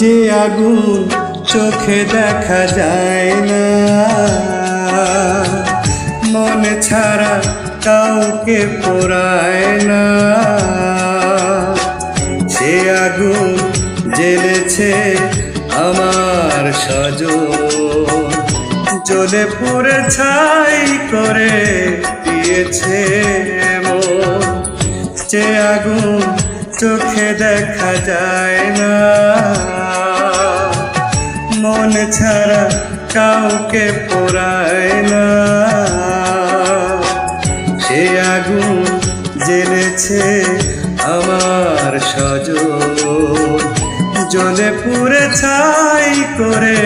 যে আগুন চোখে দেখা যায় না, মন ছাড়া কাউকে পোড়ায় না, সে আগুন জ্বেলেছে আমার সজন, জ্বলে পুড়ে ছাই করে দিয়েছে মন। যে আগুন চোখে দেখা যায় না, মন ছাড়া কাউকে পোড়ায় না, সে আগুন জ্বেলেছে আমার সজন, জ্বলে পুড়ে ছাই করে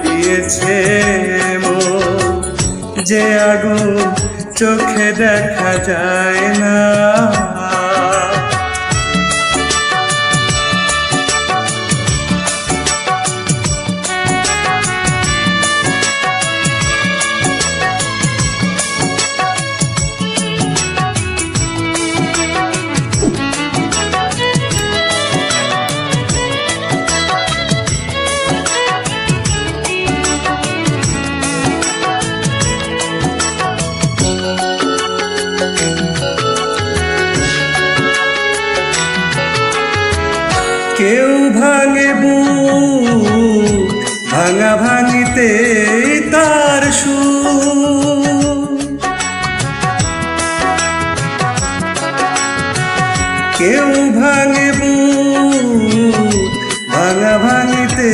দিয়েছে মন। যে আগুন চোখে দেখা যায় না। কেউ ভাঙে বুক, ভাঙা ভাঙিতে তার সুর, কেউ ভাঙে বুক, ভাঙা ভাঙিতে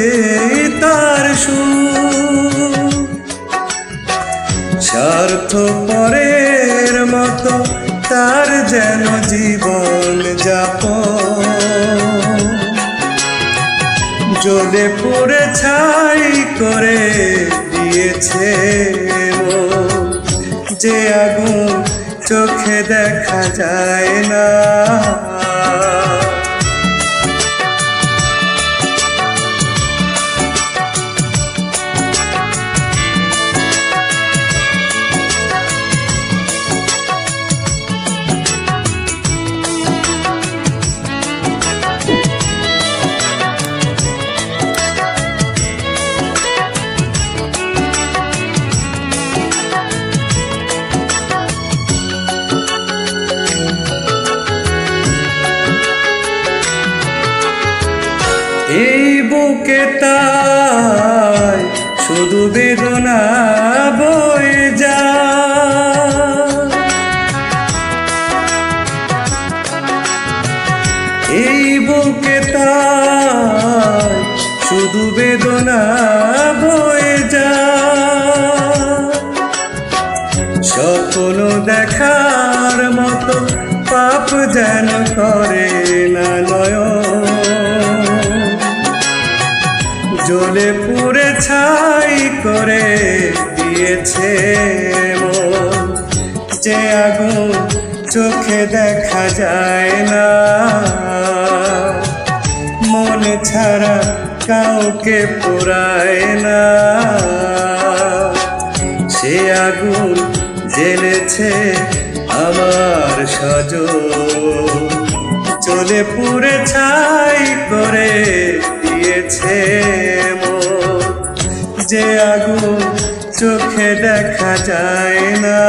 তার সুর। স্বার্থপরের মতো তার যেন জীবন যাপন, জ্বলে পুড়ে ছাই করে দিয়েছে মন। যে আগুন চোখে দেখা যায় না, এই বুকে তাই শুধু বেদনা বয়ে যায়, এই বুকে তাই শুধু বেদনা বয়ে যায়। স্বপ্ন দেখার মতো পাপ যেন করে না নয়ন, জ্বলে পুড়ে ছাই করে দিয়েছে মন। যে আগুন চোখে দেখা যায় না, মন ছাড়া কাউকে পোড়ায় না, সে আগুন জ্বেলেছে আমার সজন, জ্বলে পুড়ে ছাই করে দিয়েছে মন। যে আগুন চোখে দেখা যায় না।